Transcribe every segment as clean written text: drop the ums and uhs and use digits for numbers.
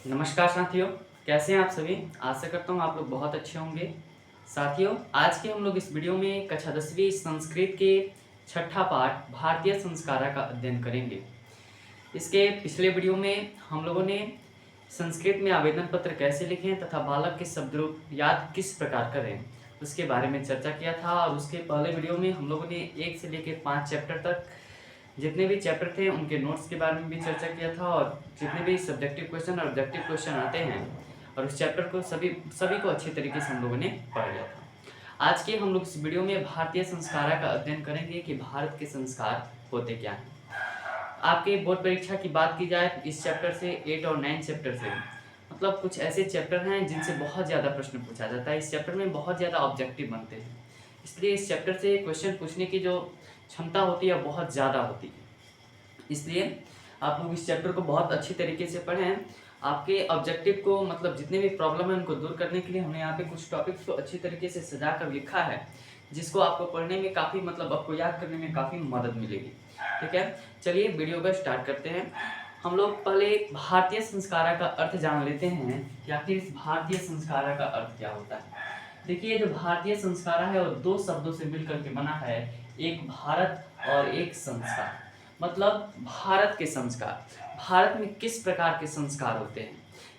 नमस्कार साथियों, कैसे हैं आप सभी? आशा करता हूँ आप लोग बहुत अच्छे होंगे। साथियों, आज के हम लोग इस वीडियो में कक्षा 10वीं संस्कृत के छठा पाठ भारतीय संस्कारा का अध्ययन करेंगे। इसके पिछले वीडियो में हम लोगों ने संस्कृत में आवेदन पत्र कैसे लिखें तथा बालक के शब्द रूप याद किस प्रकार करें, उसके बारे में चर्चा किया था। और उसके पहले वीडियो में हम लोगों ने 1 से लेकर 5 चैप्टर तक जितने भी चैप्टर थे उनके नोट्स के बारे में भी चर्चा किया था, और जितने भी सब्जेक्टिव क्वेश्चन और ऑब्जेक्टिव क्वेश्चन आते हैं और उस चैप्टर को सभी को अच्छे तरीके से हम लोगों ने पढ़ लिया था। आज के हम लोग इस वीडियो में भारतीय संस्कारा का अध्ययन करेंगे कि भारत के संस्कार होते क्या हैं। आपके बोर्ड परीक्षा की बात की जाए तो इस चैप्टर से 8 और 9 चैप्टर से मतलब कुछ ऐसे चैप्टर हैं जिनसे बहुत ज़्यादा प्रश्न पूछा जाता है। इस चैप्टर में बहुत ज़्यादा ऑब्जेक्टिव बनते हैं, इसलिए इस चैप्टर से क्वेश्चन पूछने की जो क्षमता होती है बहुत ज़्यादा होती है। इसलिए आप लोग इस चैप्टर को बहुत अच्छी तरीके से पढ़ें। आपके ऑब्जेक्टिव को मतलब जितने भी प्रॉब्लम है उनको दूर करने के लिए हमने यहाँ पे कुछ टॉपिक्स को अच्छी तरीके से सजा कर लिखा है, जिसको आपको पढ़ने में काफ़ी मतलब आपको याद करने में काफ़ी मदद मिलेगी। ठीक है, चलिए वीडियो का स्टार्ट करते हैं। हम लोग पहले भारतीय संस्कारा का अर्थ जान लेते हैं कि आखिर इस भारतीय संस्कारा का अर्थ क्या होता है। देखिए, जो भारतीय संस्कारा है वो 2 शब्दों से मिलकर के बना है, एक भारत और एक संस्कार। मतलब भारत के संस्कार, भारत में किस प्रकार के संस्कार होते हैं।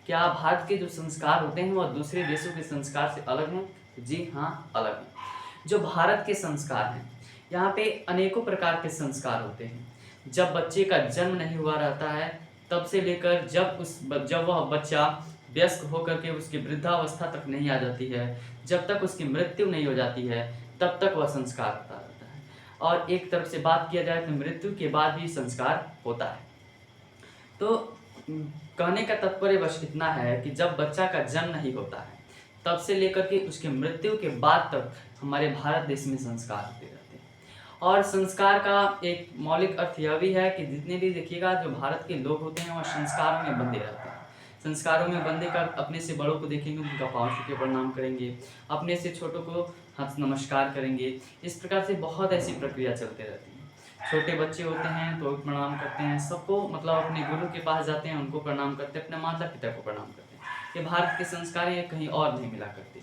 क्या भारत के जो संस्कार होते हैं वह दूसरे देशों के संस्कार से अलग हैं? जी हाँ, अलग हैं। जो भारत के संस्कार हैं, यहाँ पे अनेकों प्रकार के संस्कार होते हैं। जब बच्चे का जन्म नहीं हुआ रहता है तब से लेकर जब वह बच्चा वयस्क होकर के उसकी वृद्धावस्था तक नहीं आ जाती है, जब तक उसकी मृत्यु नहीं हो जाती है, तब तक वह संस्कार होता रहता है। और एक तरफ से बात किया जाए तो मृत्यु के बाद भी संस्कार होता है। तो कहने का तात्पर्य बस इतना है कि जब बच्चा का जन्म नहीं होता है तब से लेकर के उसके मृत्यु के बाद तक हमारे भारत देश में संस्कार होते रहते हैं। और संस्कार का एक मौलिक अर्थ यह भी है कि जितने भी देखिएगा जो भारत के लोग होते हैं वह संस्कारों में बंधे रहते हैं। संस्कारों में बंधे कर अपने से बड़ों को देखेंगे उनका पाँव छू के प्रणाम करेंगे, अपने से छोटों को हाथ नमस्कार करेंगे। इस प्रकार से बहुत ऐसी प्रक्रिया चलते रहती है। छोटे बच्चे होते हैं तो प्रणाम करते हैं सबको, मतलब अपने गुरु के पास जाते हैं उनको प्रणाम करते हैं, अपने माता पिता को प्रणाम करते हैं। ये भारत के संस्कार हैं, कहीं और नहीं मिला करते।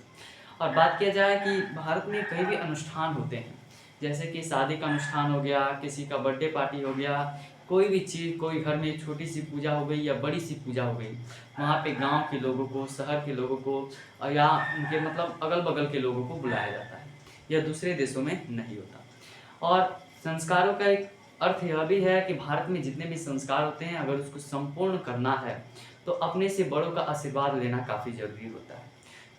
और बात किया जाए कि भारत में कई भी अनुष्ठान होते हैं, जैसे कि शादी का अनुष्ठान हो गया, किसी का बर्थडे पार्टी हो गया, कोई भी चीज़, कोई घर में छोटी सी पूजा हो गई या बड़ी सी पूजा हो गई, वहाँ पे गांव के लोगों को, शहर के लोगों को या उनके मतलब अगल बगल के लोगों को बुलाया जाता है। यह दूसरे देशों में नहीं होता। और संस्कारों का एक अर्थ यह भी है कि भारत में जितने भी संस्कार होते हैं अगर उसको संपूर्ण करना है तो अपने से बड़ों का आशीर्वाद लेना काफ़ी जरूरी होता है।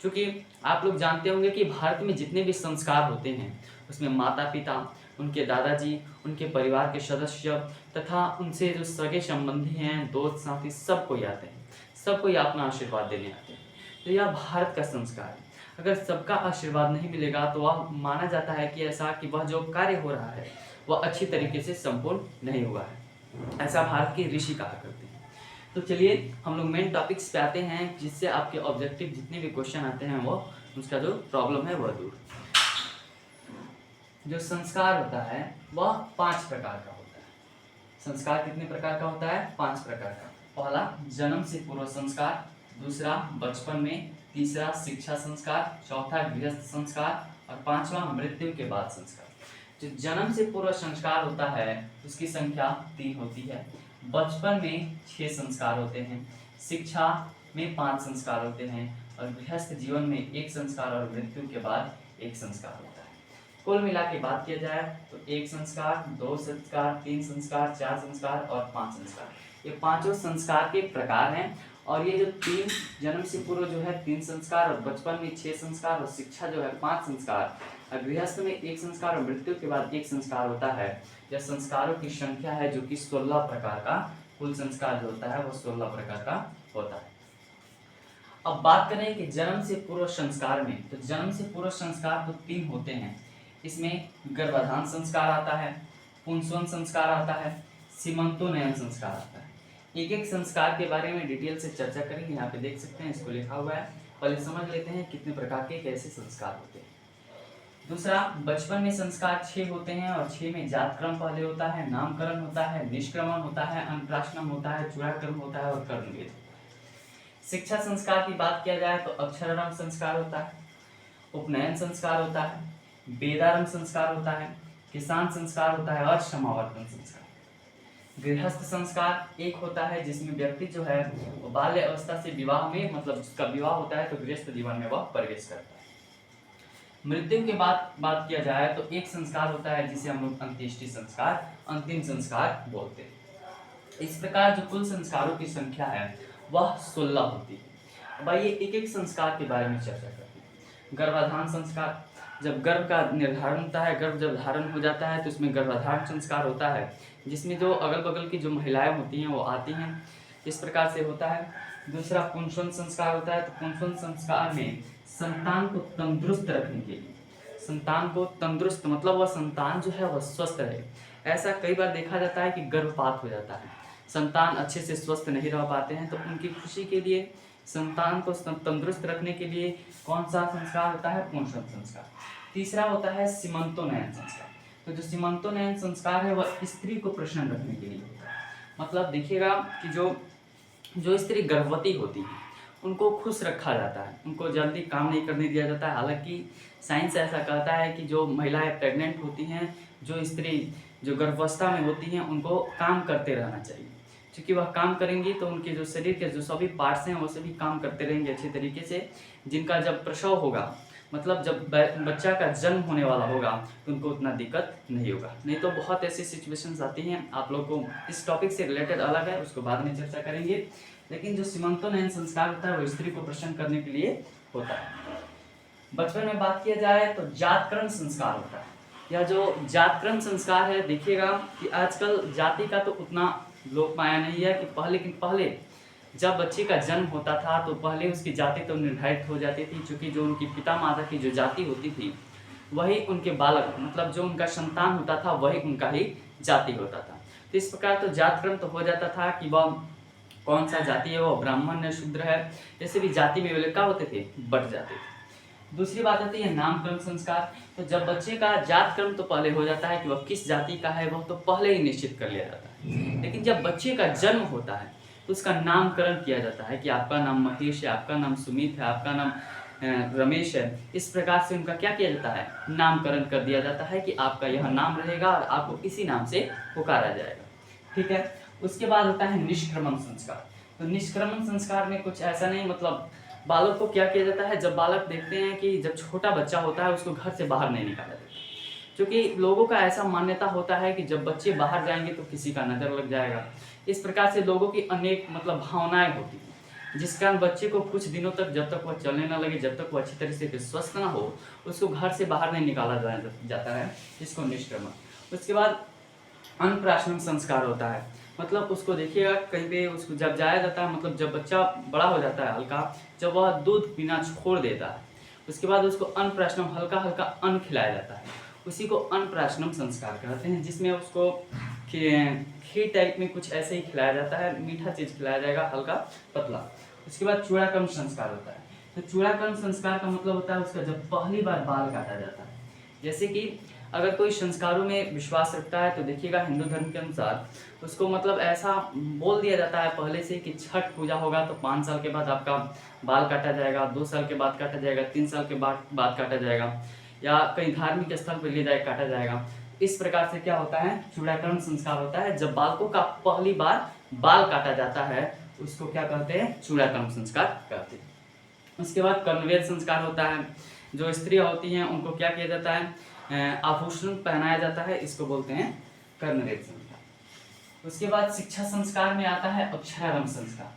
क्योंकि आप लोग जानते होंगे कि भारत में जितने भी संस्कार होते हैं उसमें माता पिता, उनके दादाजी, उनके परिवार के सदस्य तथा उनसे जो सगे संबंधी हैं, दोस्त साथी, सब कोई आते हैं, सब कोई अपना आशीर्वाद देने आते हैं। तो यह भारत का संस्कार है। अगर सबका आशीर्वाद नहीं मिलेगा तो वह माना जाता है कि ऐसा कि वह जो कार्य हो रहा है वह अच्छी तरीके से संपूर्ण नहीं हुआ है। ऐसा भारत के ऋषि कहा करते हैं। तो चलिए हम लोग मेन टॉपिक्स पे आते हैं, जिससे आपके ऑब्जेक्टिव जितने भी क्वेश्चन आते हैं वो उसका जो प्रॉब्लम है वह दूर। जो संस्कार होता है वह 5 प्रकार का होता है। संस्कार कितने प्रकार का होता है? 5 प्रकार का। पहला जन्म से पूर्व संस्कार, दूसरा बचपन में, तीसरा शिक्षा संस्कार, चौथा गृहस्थ संस्कार और पांचवा मृत्यु के बाद संस्कार। जो जन्म से पूर्व संस्कार होता है उसकी संख्या 3 होती है। बचपन में 6 संस्कार होते हैं, शिक्षा में 5 संस्कार होते हैं और गृहस्थ जीवन में 1 संस्कार और मृत्यु के बाद 1 संस्कार होता है। कुल मिला के बात किया जाए तो 1 संस्कार, 2 संस्कार, 3 संस्कार, 4 संस्कार और 5 संस्कार, ये पांचों संस्कार के प्रकार हैं। और ये जो 3 जन्म से पूर्व जो है 3 संस्कार और बचपन में 6 संस्कार और शिक्षा जो है 5 संस्कार और गृहस्थ में 1 संस्कार और मृत्यु के बाद 1 संस्कार होता है। यह संस्कारों की संख्या है जो कि 16 प्रकार का, कुल संस्कार जो होता है वो 16 प्रकार का होता है। अब बात करें कि जन्म से पूर्व संस्कार में, तो जन्म से पूर्व संस्कार तो 3 होते हैं। इसमें गर्भाधान संस्कार आता है, पुंसवन संस्कार आता है, सीमंतोनयन संस्कार आता है। एक एक संस्कार के बारे में डिटेल से चर्चा करेंगे। यहाँ पे देख सकते हैं, इसको लिखा हुआ है। पहले समझ लेते हैं कितने प्रकार के कैसे संस्कार होते हैं। दूसरा, बचपन में संस्कार 6 होते हैं और 6 में जातक्रम पहले होता है, नामकरण होता है, निष्क्रमण होता है, अन्नप्राशनम होता है, चूड़ाकर्म होता है और कर्मवेद। शिक्षा संस्कार की बात किया जाए तो अक्षरारंभ संस्कार होता है, उपनयन संस्कार होता है, वेदारंभ संस्कार होता है, किसान संस्कार होता है और समावर्तन संस्कार। गृहस्थ संस्कार एक होता है जिसमें व्यक्ति जो है वो बाल्य अवस्था से विवाह में, मतलब जिसका विवाह होता है तो गृहस्थ जीवन में वह प्रवेश करता है। मृत्यु के बाद बात किया जाए तो एक संस्कार होता है जिसे हम लोग अंत्येष्टि संस्कार, अंतिम संस्कार बोलते हैं। इस प्रकार जो कुल संस्कारों की संख्या है वह 16 होती है। अब आइए एक एक संस्कार के बारे में चर्चा करते हैं। गर्भाधान संस्कार, जब गर्भ का निर्धारण होता है, गर्भ जब धारण हो जाता है तो उसमें गर्भाधान संस्कार होता है, जिसमें जो अगल बगल की जो महिलाएं होती हैं वो आती हैं, इस प्रकार से होता है। दूसरा पुंसवन संस्कार होता है, तो पुंसवन संस्कार में संतान को तंदुरुस्त रखने के लिए, संतान को तंदुरुस्त मतलब वह संतान जो है वह स्वस्थ रहे। ऐसा कई बार देखा जाता है कि गर्भपात हो जाता है, संतान अच्छे से स्वस्थ नहीं रह पाते हैं, तो उनकी खुशी के लिए, संतान को तंदुरुस्त रखने के लिए कौन सा संस्कार होता है? पुंसवन संस्कार। तीसरा होता है सीमंतोन्नयन संस्कार। तो जो सीमंतोन्नयन संस्कार है वह स्त्री को प्रसन्न रखने के लिए होता है। मतलब देखिएगा कि जो स्त्री गर्भवती होती है उनको खुश रखा जाता है, उनको जल्दी काम नहीं करने दिया जाता है। हालांकि साइंस ऐसा कहता है कि जो महिलाएं प्रेग्नेंट होती हैं, जो स्त्री जो गर्भावस्था में होती हैं, उनको काम करते रहना चाहिए, क्योंकि वह काम करेंगी तो उनके जो शरीर के जो सभी पार्ट्स हैं वो सभी काम करते रहेंगे अच्छे तरीके से। जिनका जब प्रसव होगा, मतलब जब बच्चा का जन्म होने वाला होगा, तो उनको उतना दिक्कत नहीं होगा। नहीं तो बहुत ऐसी सिचुएशंस आती हैं, आप लोग को इस टॉपिक से रिलेटेड अलग है, उसको बाद में चर्चा करेंगे। लेकिन जो सीमंतोन्नयन संस्कार होता है वो स्त्री को प्रसन्न करने के लिए होता है। बचपन में बात किया जाए तो जातकर्म संस्कार होता है। यह जो जातकर्म संस्कार है, देखिएगा कि आजकल जाति का तो उतना लोक माया नहीं है कि पहले जब बच्चे का जन्म होता था तो पहले उसकी जाति तो निर्धारित हो जाती थी, क्योंकि जो उनकी पिता माता की जो जाति होती थी वही उनके बालक, मतलब जो उनका संतान होता था वही उनका ही जाति होता था। तो इस प्रकार तो जातकर्म तो हो जाता था कि वह कौन सा जाति है, वो ब्राह्मण है, शूद्र है, जैसे भी जाति में क्या होते थे, बट जाते थे। दूसरी बात आती है नामकरण संस्कार। तो जब बच्चे का जातकर्म तो पहले हो जाता है कि वह किस जाति का है, वह तो पहले ही निश्चित कर लिया जाता है। लेकिन जब बच्चे का जन्म होता है तो उसका नामकरण किया जाता है कि आपका नाम महेश है, आपका नाम सुमित है, आपका नाम रमेश है। इस प्रकार से उनका क्या किया जाता है, नामकरण कर दिया जाता है कि आपका यह नाम रहेगा और आपको इसी नाम से पुकारा जाएगा। ठीक है। उसके बाद होता है निष्क्रमण संस्कार। तो निष्क्रमण संस्कार में कुछ ऐसा नहीं, मतलब बालक को क्या किया जाता है, जब बालक देखते हैं कि जब छोटा बच्चा होता है उसको घर से बाहर नहीं निकाला जाता, क्योंकि लोगों का ऐसा मान्यता होता है कि जब बच्चे बाहर जाएंगे तो किसी का नज़र लग जाएगा। इस प्रकार से लोगों की अनेक मतलब भावनाएं होती हैं, जिस कारण बच्चे को कुछ दिनों तक, जब तक वह चलने न लगे, जब तक वह अच्छी तरह से स्वस्थ ना हो, उसको घर से बाहर नहीं निकाला जाता है, जिसको निष्क्रमण। उसके बाद अन्नप्राशन संस्कार होता है। मतलब उसको देखिएगा कहीं पे उसको जब जाया जाता है, मतलब जब बच्चा बड़ा हो जाता है हल्का, जब वह दूध पीना छोड़ देता है, उसके बाद उसको अन्नप्राशनम, हल्का हल्का अन्न खिलाया जाता है, उसी को अन्नप्राशनम संस्कार कहते हैं, जिसमें उसको खीर टाइप में कुछ ऐसे ही खिलाया जाता है, मीठा चीज़ खिलाया जाएगा, हल्का पतला। उसके बाद चूड़ाक्रम संस्कार होता है। तो चूड़ाक्रम संस्कार का मतलब होता है उसका जब पहली बार बाल काटा जाता है। जैसे कि अगर कोई संस्कारों में विश्वास रखता है तो देखिएगा हिंदू धर्म के अनुसार उसको मतलब ऐसा बोल दिया जाता है पहले से कि छठ पूजा होगा तो 5 साल के बाद आपका बाल काटा जाएगा, 2 साल के बाद काटा जाएगा, 3 साल के बाद काटा जाएगा, या कहीं धार्मिक स्थल पर ले जाए काटा जाएगा। इस प्रकार से क्या होता है, चूड़ाकरण संस्कार होता है। जब बालकों का पहली बार बाल काटा जाता है उसको क्या कहते हैं, चूड़ाकरण संस्कार कहते हैं। उसके बाद कर्णवेद संस्कार होता है। जो स्त्रियाँ होती हैं उनको क्या किया जाता है, आभूषण पहनाया जाता है, इसको बोलते हैं कर्णवेद संस्कार। उसके बाद शिक्षा संस्कार में आता है अक्षरारंभ संस्कार।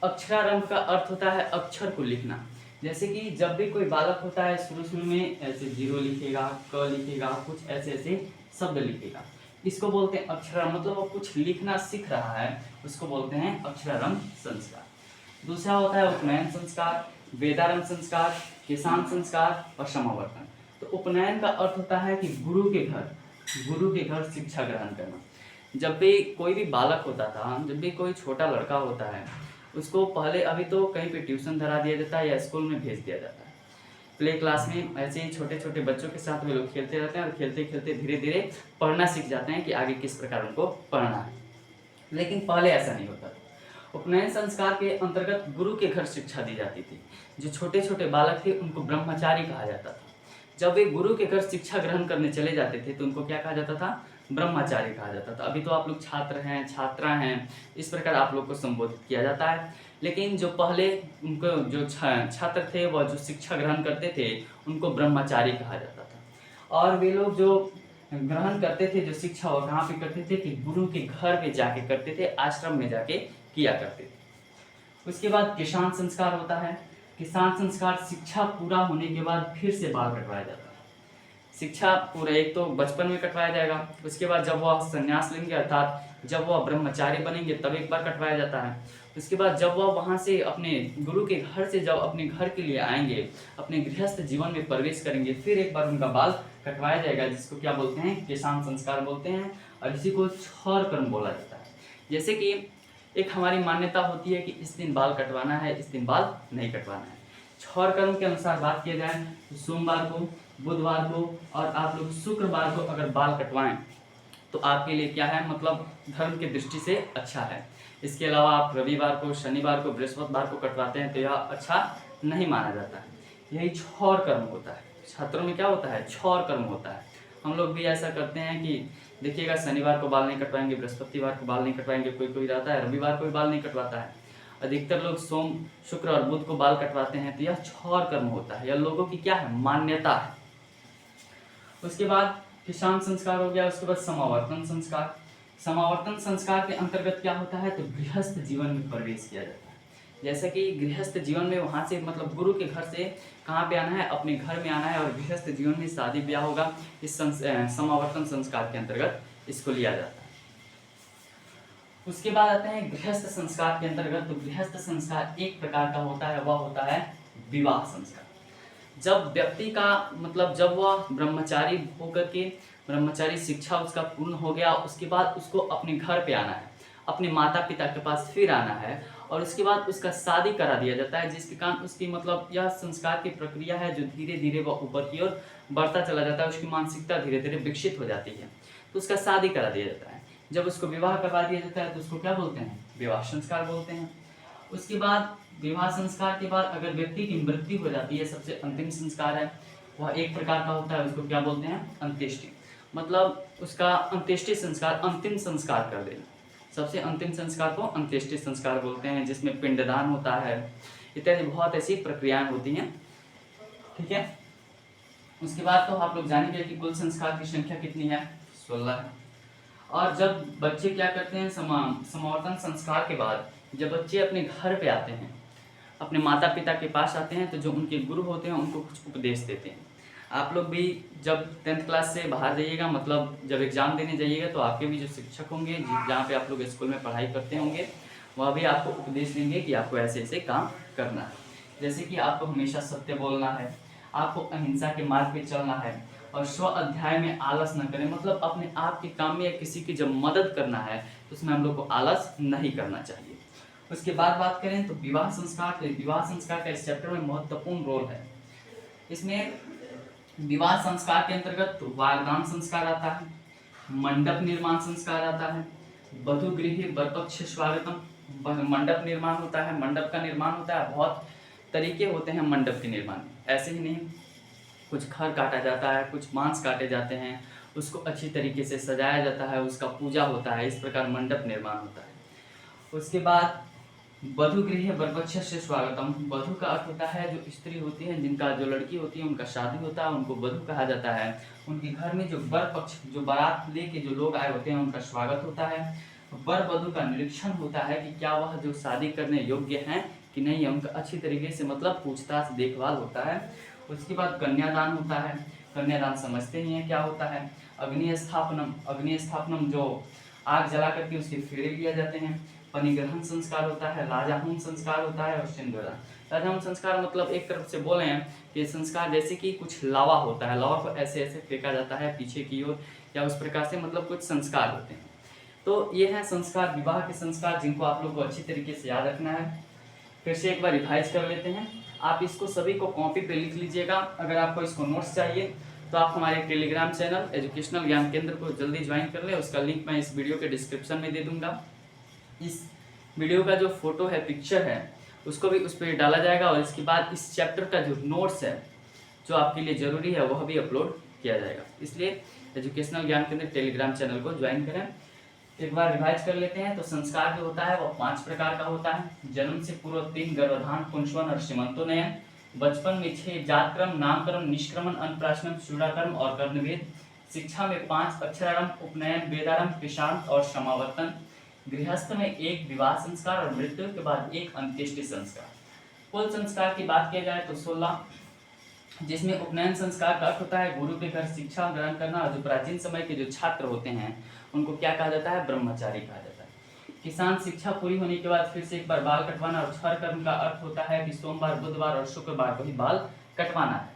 अक्षरारंभ का अर्थ होता है अक्षर को लिखना। जैसे कि जब भी कोई बालक होता है शुरू में ऐसे 0 लिखेगा, क लिखेगा, कुछ ऐसे ऐसे शब्द लिखेगा, इसको बोलते हैं अक्षरारंभ। मतलब वो कुछ लिखना सीख रहा है, उसको बोलते हैं अक्षरारंभ संस्कार। दूसरा होता है उपनयन संस्कार, वेदारंभ संस्कार, किसान संस्कार और समावर्तन। तो उपनयन का अर्थ होता है कि गुरु के घर शिक्षा ग्रहण करना। जब भी कोई भी बालक होता था, जब भी कोई छोटा लड़का होता है, उसको पहले अभी तो कहीं पे ट्यूशन धरा दिया जाता है या स्कूल में भेज दिया जाता है। प्ले क्लास में ऐसे ही छोटे छोटे बच्चों के साथ वे लोग खेलते रहते हैं और खेलते खेलते धीरे धीरे पढ़ना सीख जाते हैं कि आगे किस प्रकार उनको पढ़ना है। लेकिन पहले ऐसा नहीं होता था। उपनयन संस्कार के अंतर्गत गुरु के घर शिक्षा दी जाती थी। जो छोटे छोटे बालक थे उनको ब्रह्मचारी कहा जाता था। जब वे गुरु के घर शिक्षा ग्रहण करने चले जाते थे तो उनको क्या कहा जाता था? ब्रह्मचारी कहा जाता था। अभी तो आप लोग छात्र हैं, छात्रा हैं, इस प्रकार आप लोग को संबोधित किया जाता है। लेकिन जो पहले उनको जो छात्र थे वह जो शिक्षा ग्रहण करते थे उनको ब्रह्मचारी कहा जाता था। और वे लोग जो ग्रहण करते थे, जो शिक्षा वो कहाँ पे करते थे कि गुरु के घर पे जाके करते थे, आश्रम में जाके किया करते थे। उसके बाद किसान संस्कार होता है। किसान संस्कार शिक्षा पूरा होने के बाद फिर से बाल कटवाया जाता है। शिक्षा पूरा एक तो बचपन में कटवाया जाएगा, उसके बाद जब वह संन्यास लेंगे अर्थात जब वह ब्रह्मचारी बनेंगे तब एक बार कटवाया जाता है। उसके बाद जब वह वहाँ से अपने गुरु के घर से जब अपने घर के लिए आएंगे, अपने गृहस्थ जीवन में प्रवेश करेंगे, फिर एक बार उनका बाल कटवाया जाएगा, जिसको क्या बोलते हैं? किसान संस्कार बोलते हैं। और इसी को छौर कर्म बोला जाता है। जैसे कि एक हमारी मान्यता होती है कि इस दिन बाल कटवाना है, इस दिन बाल नहीं कटवाना है। छौर कर्म के अनुसार बात किया जाए तो सोमवार को, बुधवार को और आप लोग शुक्रवार को अगर बाल कटवाएं तो आपके लिए क्या है, मतलब धर्म की दृष्टि से अच्छा है। इसके अलावा आप रविवार को, शनिवार को, बृहस्पतिवार को कटवाते हैं तो यह अच्छा नहीं माना जाता है। यही छौर कर्म होता है। छात्रों में क्या होता है? छौर कर्म होता है। हम लोग भी ऐसा करते हैं कि देखिएगा, शनिवार को बाल नहीं कटवाएंगे, बृहस्पतिवार को बाल नहीं कटवाएंगे, कोई कोई रहता है रविवार को भी बाल नहीं कटवाता है। अधिकतर लोग सोम, शुक्र और बुध को बाल कटवाते हैं। तो यह छौर कर्म होता है। यह लोगों की क्या है? मान्यता है। उसके बाद किसान संस्कार हो गया। उसके बाद समावर्तन संस्कार। समावर्तन संस्कार के अंतर्गत क्या होता है? तो गृहस्थ जीवन में प्रवेश किया जाता है। जैसे कि गृहस्थ जीवन में वहाँ से मतलब गुरु के घर से कहाँ पे आना है? अपने घर में आना है और गृहस्थ जीवन में शादी ब्याह होगा। इस समावर्तन संस्कार के अंतर्गत इसको लिया जाता है। उसके बाद आते हैं गृहस्थ संस्कार के अंतर्गत। तो गृहस्थ संस्कार एक प्रकार का होता है, वह होता है विवाह संस्कार। जब व्यक्ति का मतलब जब वह ब्रह्मचारी होकर के ब्रह्मचारी शिक्षा उसका पूर्ण हो गया, उसके बाद उसको अपने घर पे आना है, अपने माता पिता के पास फिर आना है और उसके बाद उसका शादी करा दिया जाता है, जिसके कारण उसकी मतलब यह संस्कार की प्रक्रिया है जो धीरे धीरे वह ऊपर की ओर बढ़ता चला जाता है। उसकी मानसिकता धीरे धीरे विकसित हो जाती है, तो उसका शादी करा दिया जाता है। जब उसको विवाह करवा दिया जाता है तो उसको क्या बोलते हैं? विवाह संस्कार बोलते हैं। उसके बाद विवाह संस्कार के बाद अगर व्यक्ति की मृत्यु हो जाती है, सबसे अंतिम संस्कार है, वह एक प्रकार का होता है, उसको क्या बोलते हैं? अंत्येष्टि। मतलब उसका अंत्येष्टि संस्कार, अंतिम संस्कार कर देना। सबसे अंतिम संस्कार को अंत्येष्टि संस्कार बोलते हैं, जिसमें पिंडदान होता है, इत्यादि बहुत ऐसी प्रक्रियाएं होती हैं। ठीक है। उसके बाद तो आप लोग जानेंगे कि कुल संस्कार की संख्या कितनी है? 16 है। और जब बच्चे क्या करते हैं, समावर्तन संस्कार के बाद जब बच्चे अपने घर पे आते हैं, अपने माता पिता के पास आते हैं, तो जो उनके गुरु होते हैं उनको कुछ उपदेश देते हैं। आप लोग भी जब 10th क्लास से बाहर जाइएगा, मतलब जब एग्ज़ाम देने जाइएगा, तो आपके भी जो शिक्षक होंगे जहाँ पे आप लोग स्कूल में पढ़ाई करते होंगे, वह भी आपको उपदेश देंगे कि आपको ऐसे ऐसे काम करना है। जैसे कि आपको हमेशा सत्य बोलना है, आपको अहिंसा के मार्ग पे चलना है और स्व अध्याय में आलस न करें। मतलब अपने आप के काम में या किसी की जब मदद करना है तो उसमें हम लोग को आलस नहीं करना चाहिए। उसके बाद बात करें तो विवाह संस्कार। तो विवाह संस्कार का इस चैप्टर में महत्वपूर्ण रोल है। इसमें विवाह संस्कार के अंतर्गत तो वागदान संस्कार आता है, मंडप निर्माण संस्कार आता है, वधु गृह वरपक्ष स्वागतम, मंडप निर्माण होता है, मंडप का निर्माण होता है। बहुत तरीके होते हैं मंडप के निर्माण में, ऐसे ही नहीं, कुछ खर काटा जाता है, कुछ मांस काटे जाते हैं, उसको अच्छी तरीके से सजाया जाता है, उसका पूजा होता है, इस प्रकार मंडप निर्माण होता है। उसके बाद वधु गृह वरपक्ष से स्वागतम। वधु का अर्थ होता है जो स्त्री होती है, जिनका जो लड़की होती है उनका शादी होता है, उनको वधु कहा जाता है। उनके घर में जो वर पक्ष, जो बारात लेके जो लोग आए होते हैं, उनका स्वागत होता है। वर वधु का निरीक्षण होता है कि क्या वह जो शादी करने योग्य हैं कि नहीं है, उनका अच्छी तरीके से मतलब पूछताछ देखभाल होता है। उसके बाद कन्यादान होता है। कन्यादान समझते ही हैं क्या होता है। अग्नि स्थापनम, अग्नि स्थापनम जो आग जला करके उसके फेरे लिए जाते हैं। पनिग्रहण संस्कार होता है, लाजाहुम संस्कार होता है और सिंदूरदान। लाजाहुम संस्कार मतलब एक तरफ से बोले हैं कि संस्कार जैसे कि कुछ लावा होता है, लावा को ऐसे ऐसे फेंका जाता है पीछे की ओर, या उस प्रकार से मतलब कुछ संस्कार होते हैं। तो ये हैं संस्कार, विवाह के संस्कार, जिनको आप लोग को अच्छी तरीके से याद रखना है। फिर से एक बार रिवाइज कर लेते हैं। आप इसको सभी को कॉपी पे लिख लीजिएगा। अगर आपको इसको नोट्स चाहिए तो आप हमारे टेलीग्राम चैनल एजुकेशनल ज्ञान केंद्र को जल्दी ज्वाइन कर लें। उसका लिंक मैं इस वीडियो के डिस्क्रिप्शन में दे दूंगा। इस वीडियो का जो फोटो है, पिक्चर है, उसको भी उस पर डाला जाएगा और इसके बाद इस चैप्टर का जो नोट्स है जो आपके लिए ज़रूरी है वह भी अपलोड किया जाएगा। इसलिए एजुकेशनल ज्ञान केंद्र टेलीग्राम चैनल को ज्वाइन करें। एक बार रिवाइज कर लेते हैं। तो संस्कार जो होता है वह 5 प्रकार का होता है। जन्म से पूर्व 3 गर्भाधान, पुंसवन और सीमंतोन्नयन। बचपन में 6 जातक्रम, नामकरण, निष्क्रमण, अन्नप्राशन, चूड़ाकर्म और कर्णवेद। शिक्षा में 5 अक्षरारंभ, उपनयन, वेदारंभ, कृषांत और समावर्तन। गृहस्थ में 1 विवाह संस्कार और मृत्यु के बाद 1 अंत्येष्टि संस्कार। कुल संस्कार की बात किया जाए तो 16, जिसमें उपनयन संस्कार का अर्थ होता है गुरु के घर शिक्षा ग्रहण करना। और जो प्राचीन समय के जो छात्र होते हैं उनको क्या कहा जाता है? ब्रह्मचारी कहा जाता है। किसान शिक्षा पूरी होने के बाद फिर से एक बार बाल कटवाना। और क्षर कर्म का अर्थ होता है कि सोमवार, बुधवार और शुक्रवार को ही बाल कटवाना है।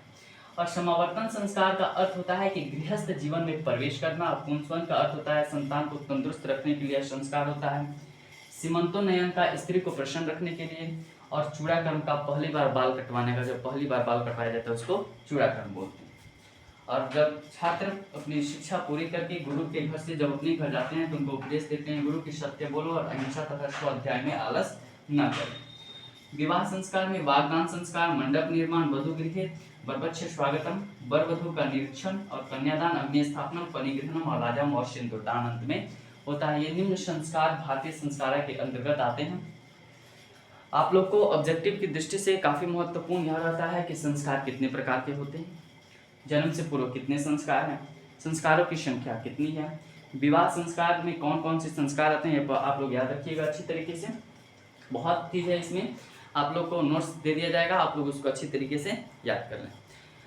और समावर्तन संस्कार का अर्थ होता है कि गृहस्थ जीवन में प्रवेश करना। और पुंसवन का अर्थ होता है संतान को तंदुरुस्त रखने के लिए संस्कार होता है। सीमंतोन्नयन का स्त्री को प्रसन्न रखने के लिए। और चूड़ाकर्म का पहली बार बाल कटवाने का, जब पहली बार बाल कटवाया जाता है उसको चूड़ाकर्म बोलते हैं। और जब छात्र अपनी शिक्षा पूरी करके गुरु के घर से जब अपने घर जाते हैं तो उनको उपदेश देते हैं, गुरु की सत्य बोलो और अहिंसा तथा स्वाध्याय में आलस न करें। विवाह संस्कार में वागदान संस्कार, मंडप निर्माण, वधु गृह, वरपक्ष स्वागतम, वर वधु का निरीक्षण और कन्यादान, अग्नि स्थापना, परिग्रहणम और राजम और सिंदूरदान अंत में होता है। ये निम्न संस्कार भारतीय संस्कार के अंतर्गत आते हैं। आप लोग को ऑब्जेक्टिव की दृष्टि से काफ़ी महत्वपूर्ण यह रहता है कि संस्कार कितने प्रकार के होते हैं, जन्म से पूर्व कितने संस्कार हैं, संस्कारों की संख्या कितनी है, विवाह संस्कार में कौन कौन से संस्कार आते हैं, आप लोग याद रखिएगा अच्छी तरीके से। बहुत चीज़ है इसमें, आप लोग को नोट्स दे दिया जाएगा, आप लोग उसको अच्छी तरीके से याद कर लें।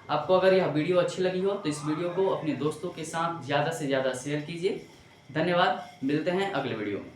आपको अगर यह वीडियो अच्छी लगी हो तो इस वीडियो को अपने दोस्तों के साथ ज़्यादा से ज़्यादा शेयर कीजिए। धन्यवाद, मिलते हैं अगले वीडियो में।